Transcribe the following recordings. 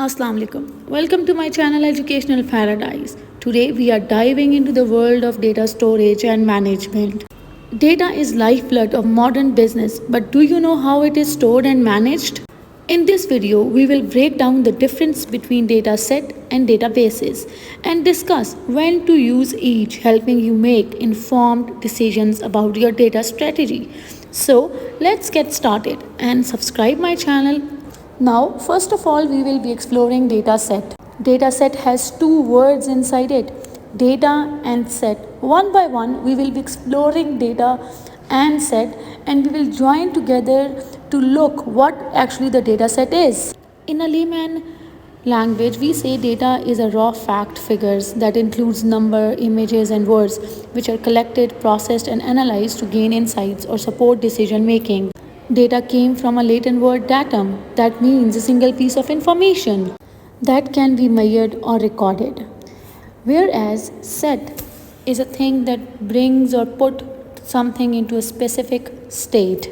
Assalamu alaikum. Welcome to my channel Educational Paradise. Today we are diving into the world of data storage and management. Data is lifeblood of modern business, but do you know how it is stored and managed? In this video, we will break down the difference between data set and databases and discuss when to use each, helping you make informed decisions about your data strategy. So, let's get started and subscribe my channel. Now, first of all, we will be exploring dataset. Dataset has two words inside it, data and set. One by one, we will be exploring data and set, and we will join together to look what actually the dataset is. In a layman language, we say data is a raw fact figures that includes number, images and words which are collected, processed and analyzed to gain insights or support decision making. Data came from a Latin word datum, that means a single piece of information that can be measured or recorded. Whereas set is a thing that brings or put something into a specific state.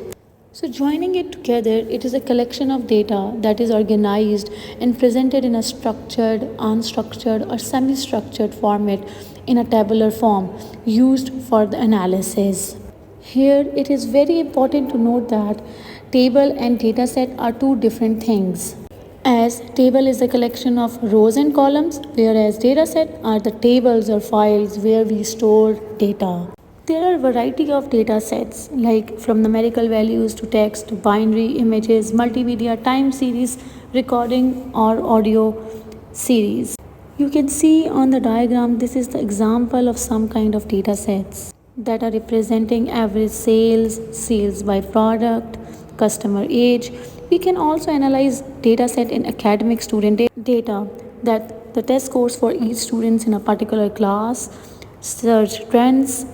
So joining it together, it is a collection of data that is organized and presented in a structured, unstructured or semi-structured format in a tabular form used for the analysis. Here, it is very important to note that table and dataset are two different things. As table is a collection of rows and columns, whereas dataset are the tables or files where we store data. There are a variety of data sets like from numerical values to text to binary images, multimedia, time series, recording or audio series. You can see on the diagram this is the example of some kind of data sets that are representing average sales, sales by product, customer age. We can also analyze data set in academic student data, that the test scores for each student in a particular class, search trends,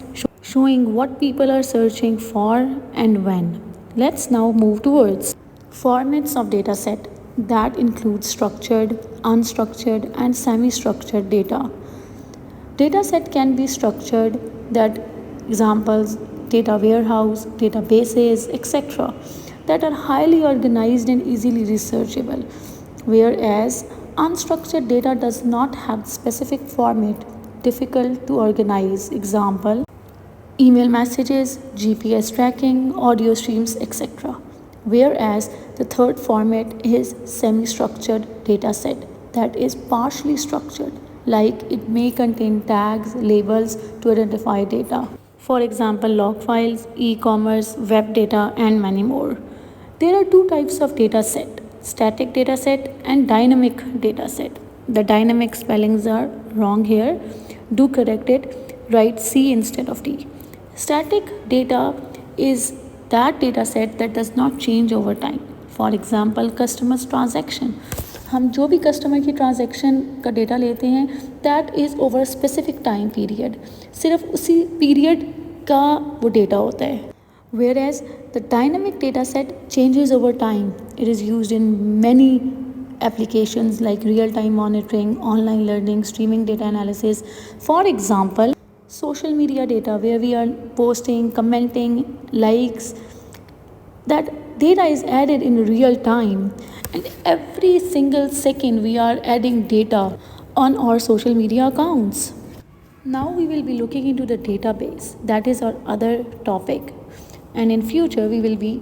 showing what people are searching for and when. Let's now move towards formats of data set that include structured, unstructured and semi-structured data. Data set can be structured, that examples data warehouse, databases, etc., that are highly organized and easily researchable, whereas unstructured data does not have specific format, difficult to organize. Example, email messages, GPS tracking, audio streams, etc. Whereas the third format is semi-structured data set that is partially structured, like it may contain tags, labels to identify data. For example, log files, e-commerce, web data, and many more. There are two types of data set, static data set and dynamic data set. The dynamic spellings are wrong here. Do correct it. Write C instead of D. Static data is that data set that does not change over time. For example, customers transaction. हम जो भी customer की transaction का data लेते हैं that is over specific time period, सिर्फ उसी period का वो डेटा होता है. Whereas the dynamic data set changes over time. It is used in many applications like real-time monitoring, online learning, streaming data analysis. For example, social media data where we are posting, commenting, likes, that data is added in real time, and every single second we are adding data on our social media accounts. Now we will be looking into the database, that is our other topic, and in future we will be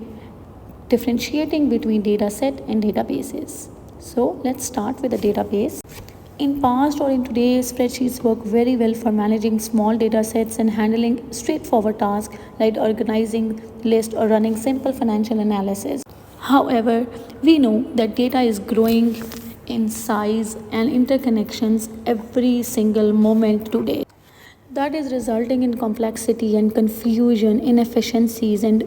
differentiating between data set and databases. So let's start with the database. In past or in today's, spreadsheets work very well for managing small data sets and handling straightforward tasks like organizing lists or running simple financial analysis. However, we know that data is growing in size and interconnections every single moment today. That is resulting in complexity and confusion, inefficiencies, and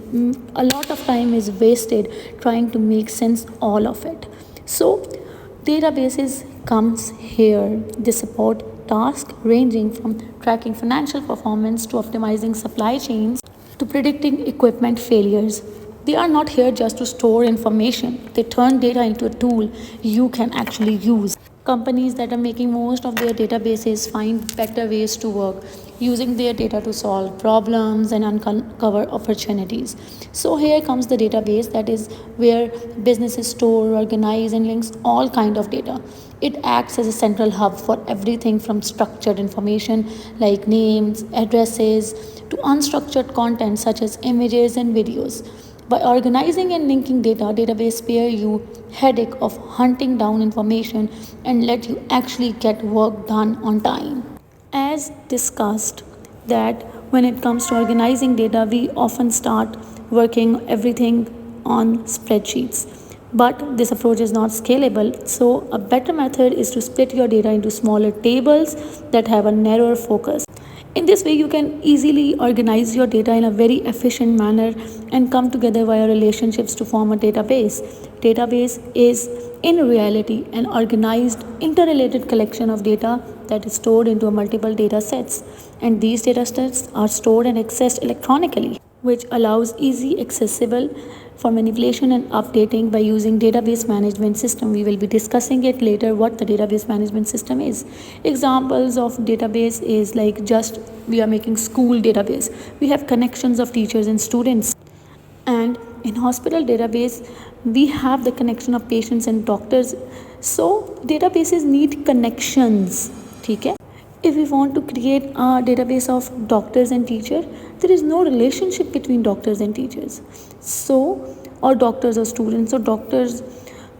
a lot of time is wasted trying to make sense all of it. So databases comes here. They support tasks ranging from tracking financial performance to optimizing supply chains to predicting equipment failures. They are not here just to store information. They turn data into a tool you can actually use. Companies that are making most of their databases find better ways to work, using their data to solve problems and uncover opportunities. So here comes the database, that is where businesses store, organize and links all kind of data. It acts as a central hub for everything from structured information like names, addresses, to unstructured content such as images and videos. By organizing and linking data, database spare you headache of hunting down information and let you actually get work done on time. As discussed, that when it comes to organizing data, we often start working everything on spreadsheets. But this approach is not scalable, so a better method is to split your data into smaller tables that have a narrower focus. In this way, you can easily organize your data in a very efficient manner and come together via relationships to form a database. Database is in reality an organized, interrelated collection of data that is stored into multiple data sets, and these data sets are stored and accessed electronically, which allows easy accessible for manipulation and updating by using database management system. We will be discussing it later what the database management system is. Examples of database is like just we are making school database. We have connections of teachers and students. And in hospital database, we have the connection of patients and doctors. So databases need connections. ठीक है? If we want to create a database of doctors and teachers, there is no relationship between doctors and teachers. So, or doctors or students or doctors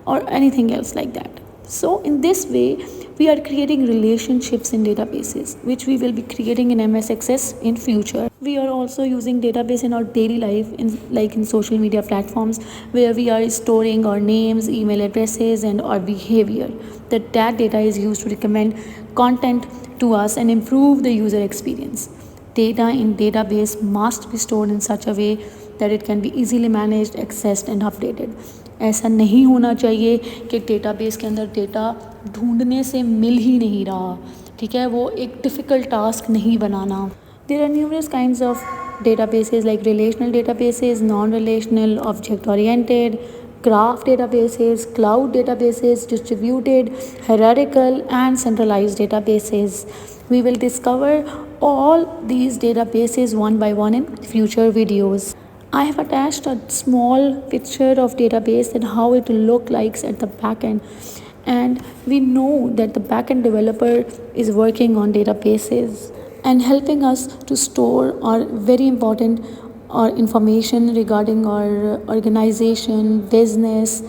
or anything else like that. So in this way, we are creating relationships in databases, which we will be creating in MS Access in future. We are also using database in our daily life, in social media platforms, where we are storing our names, email addresses, and our behavior. That data is used to recommend content to us and improve the user experience. Data in database must be stored in such a way that it can be easily managed, accessed and updated. ऐसा नहीं होना चाहिए कि database के अंदर data ढूंढने से मिल ही नहीं रहा, ठीक है, वो एक डिफ़िकल्ट टास्क नहीं बनाना. There are numerous kinds of databases like relational databases, non-relational, object-oriented, graph databases, cloud databases, distributed, hierarchical and centralized databases. We will discover all these databases one by one in future videos. I have attached a small picture of database and how it will look like at the backend. And we know that the backend developer is working on databases and helping us to store our very important information regarding our organization, business,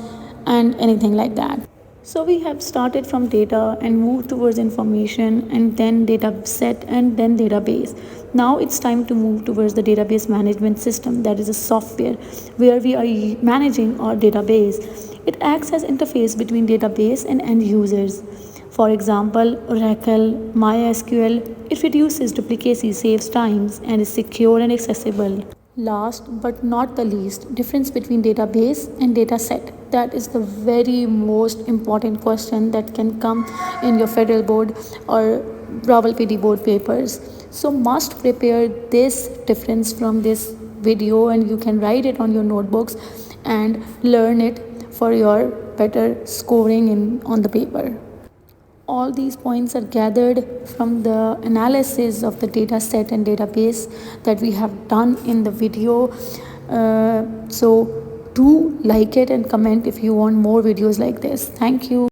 and anything like that. So we have started from data and moved towards information and then data set and then database. Now it's time to move towards the database management system, that is a software where we are managing our database. It acts as interface between database and end users. For example, Oracle, MySQL, it reduces duplicacy, saves times and is secure and accessible. Last but not the least, difference between database and data set. That is the very most important question that can come in your federal board or Raval PD board papers. So must prepare this difference from this video and you can write it on your notebooks and learn it for your better scoring on the paper. All these points are gathered from the analysis of the data set and database that we have done in the video. So do like it and comment if you want more videos like this. Thank you.